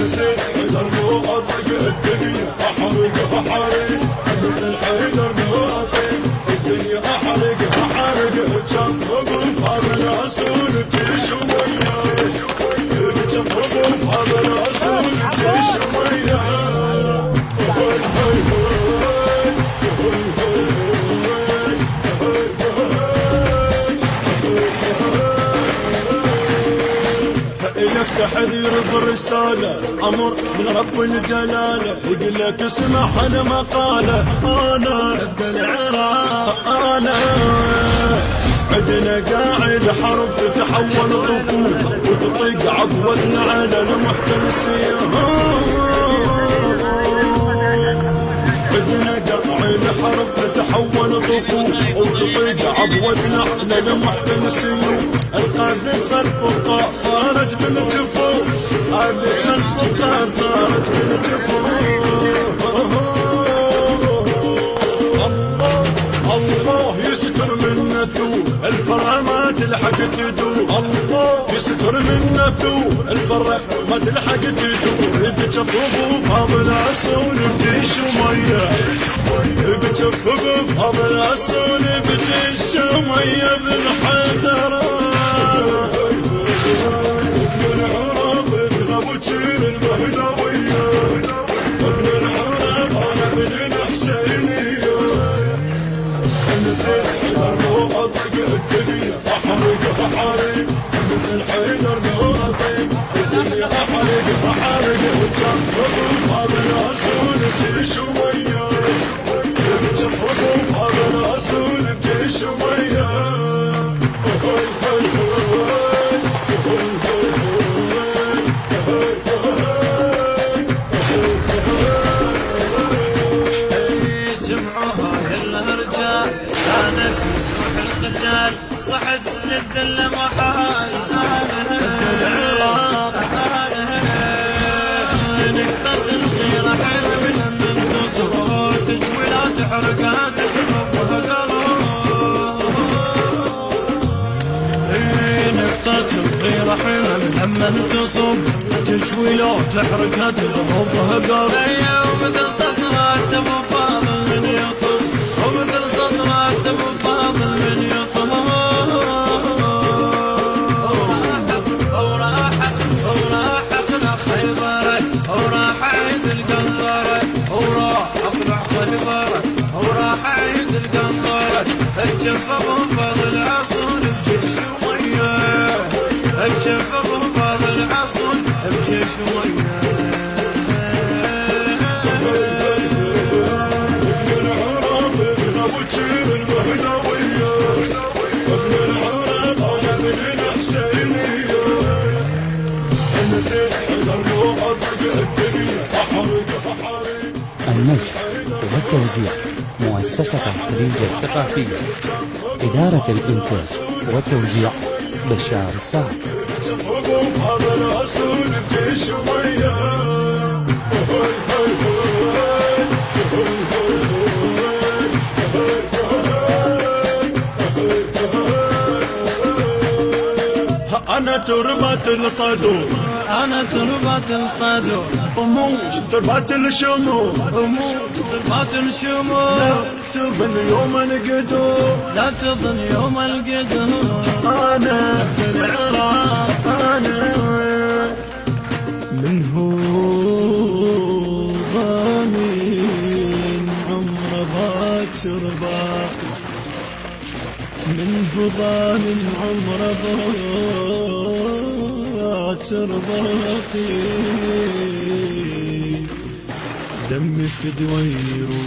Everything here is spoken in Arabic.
مثل حيدر لو اطق الدنيا احرق احرق، مثل حيدر لو اطق الدنيا احرق احرق. تشفقوا بهذا العسول بجيش وياه، تشفقوا بهذا العسول بجيش وياه. إلك تحذير بالرسالة، أمر من رب الجلالة، يقول لك اسمع أنا مقالة. أنا ابن العراق، أنا عندنا قاعد حرب تتحول طفوف وتطيق عقوتنا على المحتمسين. عندنا قاعد حرب تتحول طفوف وتطيق عقوتنا على المحتمسين. القادم خلف القاع صارت بالجفوف، هذه خلف القاع صارت بالجفوف. الله يستر منا ثوب الفرح ما تلحق تدوب، الله يستر منا ثوب الفرح ما تلحق تدوب. بتشفقوا في هذا العسول بجيش ومية، بتشفقوا في هذا العسول بجيش ومية. بالحيدر ابن العراق ابن وجير المهدوية، ابن العراق انا ابن الحسينية. مثل حيدر لو اطق الدنيا احرق احرق، مثل حيدر لو اطق الدنيا احرق احرق. تشفقوا بهذا العسول بجيش وياه، تشفقوا بهذا العسول بجيش وياه. أنا في سوح القتال صحت للذل محال. العراق نقطة الغيرة حلم لما تصور تجوي لا تحرقها تقلبها قلب. نقطة الغيرة حلم لما تصب تجوي لا تحرقها تقلبها قلب. ومثل صدرات ابو فاضل من يطص، ومثل صدرات ابو فاضل من يطص. وراحقنا خيبر وراح عيد القنطرة، وراح اطلع خيبر وراح عيد القنطرة. اتشفقوا بهذا العصر بجيش وياه، اتشفقوا بهذا العصر بجيش وياه. وجير المهدوية، ابن العراق انا ابن الحسينية. مثل حيدر لو اطق الدنيا احرق احرق. النشر والتوزيع مؤسسة خديجة الثقافية، إدارة الإنتاج والتوزيع بشار السعد. تشفقوا بهذا العسول بجيش وياه. أنا تربة الصدور، أنا تربة الصدور، رموش تربة الشموع، رموش تربة الشموع. لا تظن يوم القدوم، لا تظن يوم القدوم. أنا ابن العراق، أنا منه ضامن عمر باكر باقي، منه ضامن عمر باكر باقي. دمك دويرو